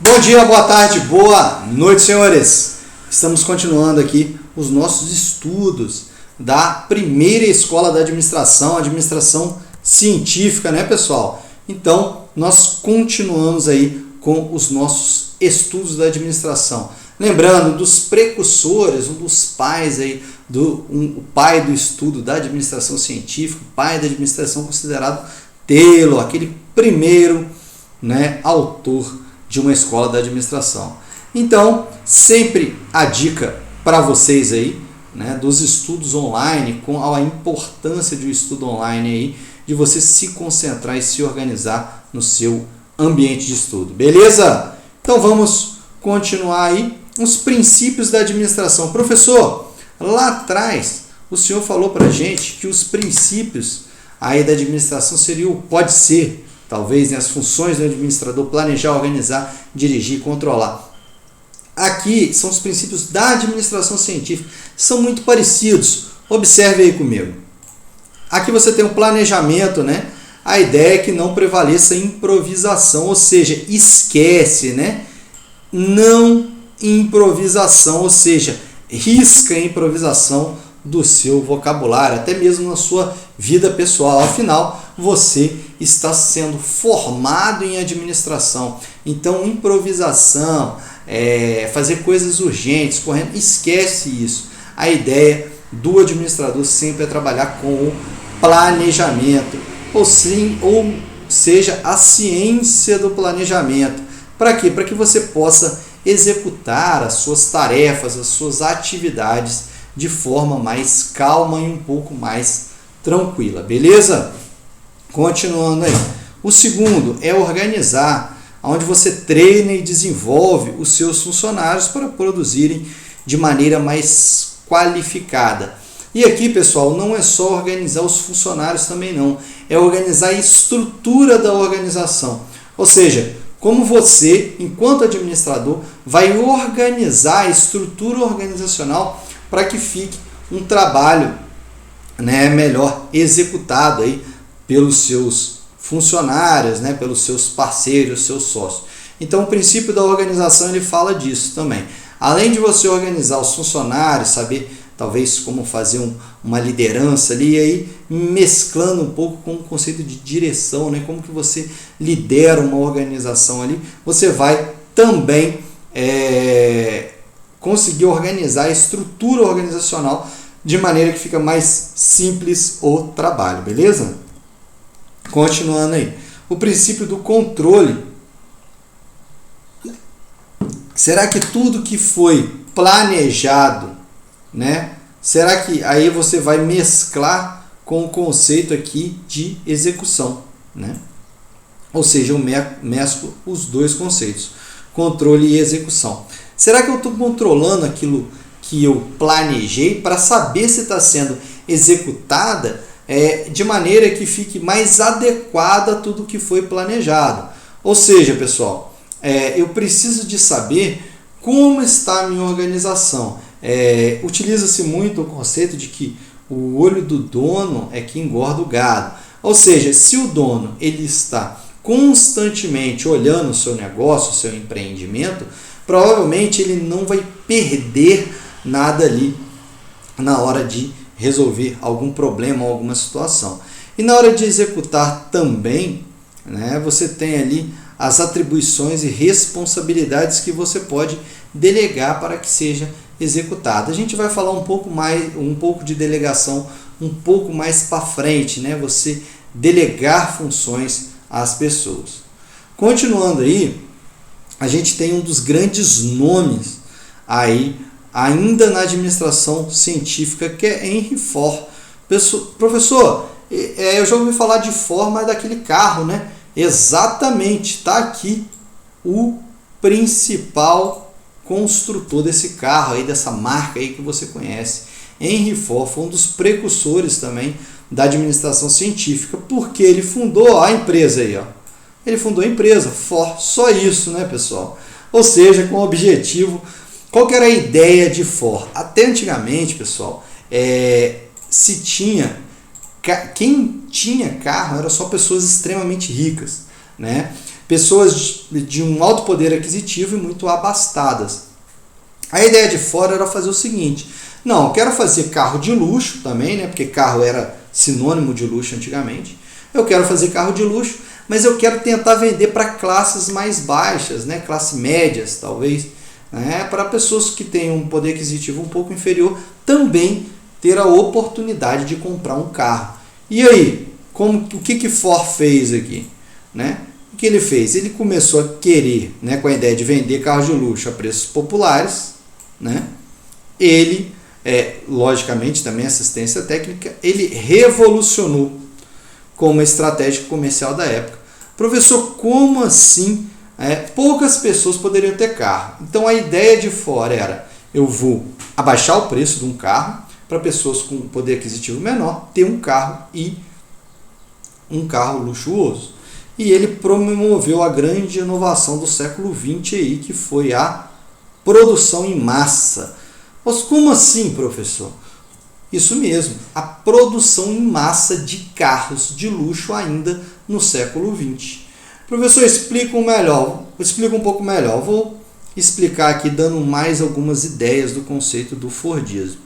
Bom dia, boa tarde, boa noite, senhores. Estamos continuando aqui os nossos estudos da primeira escola da administração científica, né, pessoal? Então, nós continuamos aí com os nossos estudos da administração. Lembrando dos precursores, um dos pais aí, o pai do estudo da administração científica, o pai da administração considerado Taylor, aquele primeiro, né, autor de uma escola da administração. Então, sempre a dica para vocês aí, né, dos estudos online, com a importância de um estudo online aí, de você se concentrar e se organizar no seu ambiente de estudo, beleza? Então vamos continuar aí os princípios da administração. Professor, lá atrás o senhor falou para a gente que os princípios aí da administração seriam, pode ser, talvez, né, as funções do administrador: planejar, organizar, dirigir e controlar. Aqui são os princípios da administração científica, são muito parecidos. Observe aí comigo. Aqui você tem um planejamento, né? A ideia é que não prevaleça improvisação, ou seja, esquece, né? Não improvisação, ou seja, risca a improvisação do seu vocabulário, até mesmo na sua vida pessoal. Afinal, você está sendo formado em administração. Então, improvisação, fazer coisas urgentes, correndo, esquece isso. A ideia do administrador sempre é trabalhar com o planejamento, ou seja, a ciência do planejamento. Para quê? Para que você possa executar as suas tarefas, as suas atividades de forma mais calma e um pouco mais tranquila, beleza? Continuando aí. O segundo é organizar, onde você treina e desenvolve os seus funcionários para produzirem de maneira mais qualificada. E aqui, pessoal, não é só organizar os funcionários também não, é organizar a estrutura da organização. Ou seja, como você, enquanto administrador, vai organizar a estrutura organizacional para que fique um trabalho, né, melhor executado aí pelos seus funcionários, né, pelos seus parceiros, seus sócios. Então, o princípio da organização, ele fala disso também. Além de você organizar os funcionários, saber talvez como fazer uma liderança ali, e aí mesclando um pouco com o conceito de direção, né, como que você lidera uma organização ali, você vai também conseguir organizar a estrutura organizacional de maneira que fica mais simples o trabalho, beleza? Continuando aí, o princípio do controle. Será que tudo que foi planejado, né? Será que aí você vai mesclar com o conceito aqui de execução, né? Ou seja, eu mesclo os dois conceitos, controle e execução. Será que eu estou controlando aquilo que eu planejei para saber se está sendo executada de maneira que fique mais adequada a tudo que foi planejado? Ou seja, pessoal, eu preciso de saber como está a minha organização. Utiliza-se muito o conceito de que o olho do dono é que engorda o gado. Ou seja, se o dono ele está constantemente olhando o seu negócio, o seu empreendimento, provavelmente ele não vai perder nada ali na hora de resolver algum problema ou alguma situação. E na hora de executar também, né, você tem ali as atribuições e responsabilidades que você pode delegar para que seja executada. A gente vai falar um pouco de delegação um pouco mais para frente, né? Você delegar funções às pessoas. Continuando aí, a gente tem um dos grandes nomes aí ainda na administração científica, que é Henry Ford. Professor, eu já ouvi falar de Ford, mas daquele carro, né? Exatamente, está aqui o principal construtor desse carro aí, dessa marca aí que você conhece. Henry Ford foi um dos precursores também da administração científica, porque ele fundou a empresa aí, ó. Ele fundou a empresa Ford, só isso, né, pessoal? Ou seja, com o objetivo, qual que era a ideia de Ford? Até antigamente, pessoal, quem tinha carro eram só pessoas extremamente ricas, né? pessoas de um alto poder aquisitivo e muito abastadas. A ideia de Ford era fazer o seguinte: não, eu quero fazer carro de luxo também, né? Porque carro era sinônimo de luxo antigamente. Eu quero fazer carro de luxo, mas eu quero tentar vender para classes mais baixas, né? Classes médias, talvez, né? Para pessoas que têm um poder aquisitivo um pouco inferior também ter a oportunidade de comprar um carro. E aí, o que Ford fez aqui, né? O que ele fez? Ele começou a querer, né, com a ideia de vender carros de luxo a preços populares, né? Ele, logicamente, também assistência técnica, ele revolucionou como estratégia comercial da época. Professor, como assim? Poucas pessoas poderiam ter carro. Então a ideia de Ford era: eu vou abaixar o preço de um carro para pessoas com poder aquisitivo menor ter um carro, e um carro luxuoso. E ele promoveu a grande inovação do século XX aí, que foi a produção em massa. Mas como assim, professor? Isso mesmo, a produção em massa de carros de luxo ainda no século XX. Professor, explica um pouco melhor. Vou explicar aqui dando mais algumas ideias do conceito do Fordismo.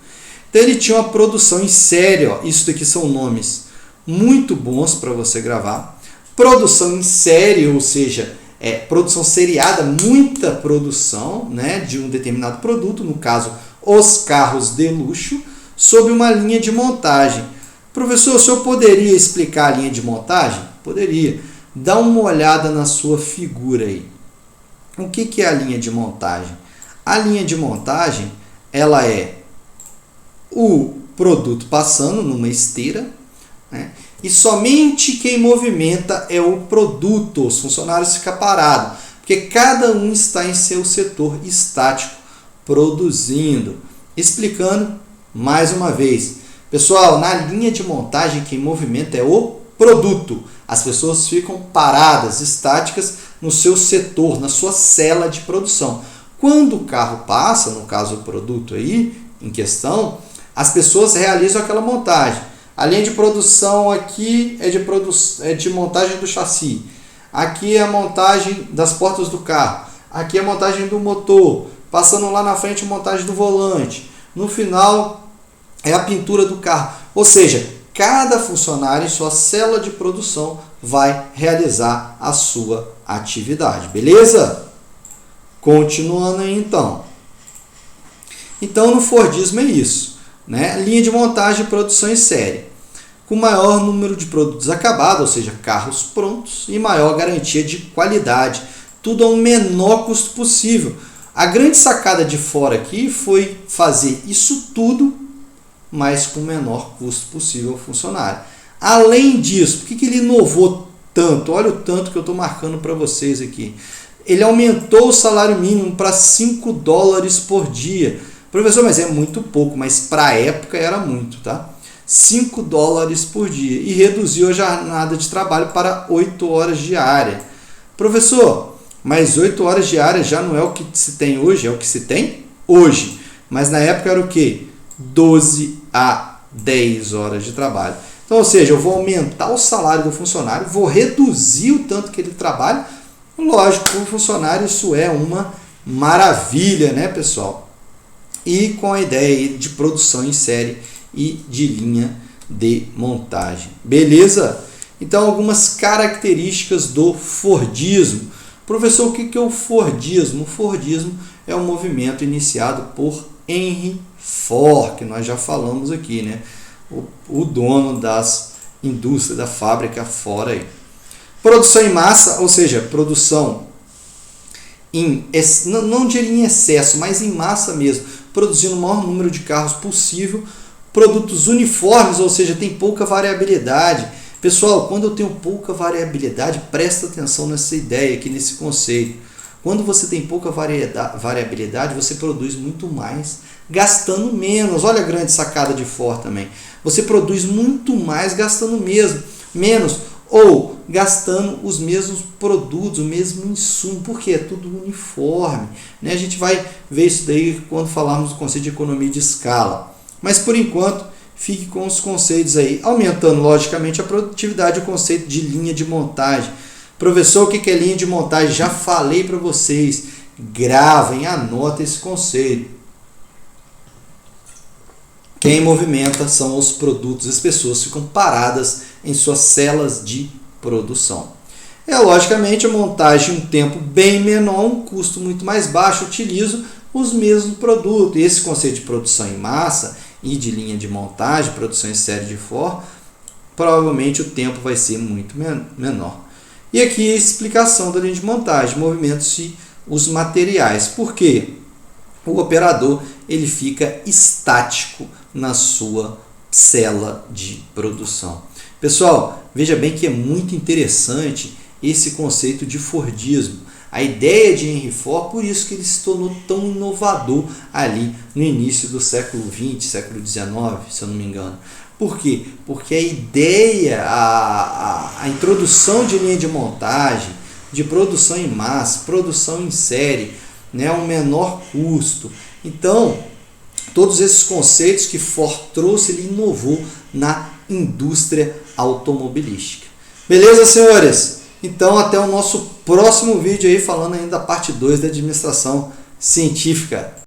Então ele tinha uma produção em série, isso daqui são nomes muito bons para você gravar. Produção em série, ou seja, produção seriada, muita produção, né, de um determinado produto, no caso, os carros de luxo, sob uma linha de montagem. Professor, o senhor poderia explicar a linha de montagem? Poderia. Dá uma olhada na sua figura aí. O que é a linha de montagem? A linha de montagem, ela é o produto passando numa esteira, né? E somente quem movimenta é o produto. Os funcionários ficam parados, porque cada um está em seu setor estático produzindo. Explicando mais uma vez, pessoal, na linha de montagem quem movimenta é o produto. As pessoas ficam paradas, estáticas no seu setor, na sua cela de produção. Quando o carro passa, no caso o produto aí em questão, as pessoas realizam aquela montagem. A linha de produção aqui é de montagem do chassi. Aqui é a montagem das portas do carro. Aqui é a montagem do motor. Passando lá na frente a montagem do volante. No final é a pintura do carro. Ou seja, cada funcionário em sua célula de produção vai realizar a sua atividade. Beleza? Continuando aí então. Então no Fordismo é isso, né? Linha de montagem e produção em série, com maior número de produtos acabados, ou seja, carros prontos, e maior garantia de qualidade, tudo ao menor custo possível. A grande sacada de Ford aqui foi fazer isso tudo, mas com o menor custo possível ao funcionário. Além disso, por que ele inovou tanto? Olha o tanto que eu estou marcando para vocês aqui. Ele aumentou o salário mínimo para $5 por dia. Professor, mas é muito pouco, mas para a época era muito, tá? $5 por dia. E reduziu a jornada de trabalho para 8 horas diárias. Professor, mas 8 horas diárias já não é o que se tem hoje, é o que se tem hoje. Mas na época era o quê? 12 a 10 horas de trabalho. Então, ou seja, eu vou aumentar o salário do funcionário, vou reduzir o tanto que ele trabalha. Lógico, para o funcionário isso é uma maravilha, né, pessoal? E com a ideia de produção em série e de linha de montagem. Beleza? Então, algumas características do Fordismo. Professor, o que é o Fordismo? O Fordismo é um movimento iniciado por Henry Ford, que nós já falamos aqui, né? O dono das indústrias, da fábrica Ford aí. Produção em massa, ou seja, produção não diria em excesso, mas em massa mesmo, produzindo o maior número de carros possível. Produtos uniformes, ou seja, tem pouca variabilidade. Pessoal, quando eu tenho pouca variabilidade, presta atenção nessa ideia aqui, nesse conceito. Quando você tem pouca variabilidade, você produz muito mais, gastando menos. Olha a grande sacada de Ford também. Você produz muito mais, gastando menos, ou gastando os mesmos produtos, o mesmo insumo, porque é tudo uniforme, né? A gente vai ver isso daí quando falarmos do conceito de economia de escala. Mas por enquanto, fique com os conceitos aí, aumentando logicamente a produtividade, o conceito de linha de montagem. Professor, o que é linha de montagem? Já falei para vocês. Gravem, anotem esse conceito. Quem movimenta são os produtos, as pessoas ficam paradas em suas celas de produção. Logicamente, a montagem em um tempo bem menor, um custo muito mais baixo, utilizo os mesmos produtos. Esse conceito de produção em massa e de linha de montagem, produção em série de for, provavelmente o tempo vai ser muito menor. E aqui a explicação da linha de montagem, movimentam-se os materiais. Por quê? O operador ele fica estático na sua cela de produção. Pessoal, veja bem que é muito interessante esse conceito de Fordismo. A ideia de Henry Ford, por isso que ele se tornou tão inovador ali no início do século XX, século XIX, se eu não me engano. Por quê? Porque a ideia, a introdução de linha de montagem, de produção em massa, produção em série, né, um menor custo. Então, todos esses conceitos que Ford trouxe, ele inovou na indústria automobilística. Beleza, senhores? Então, até o nosso próximo vídeo aí, falando ainda da parte 2 da administração científica.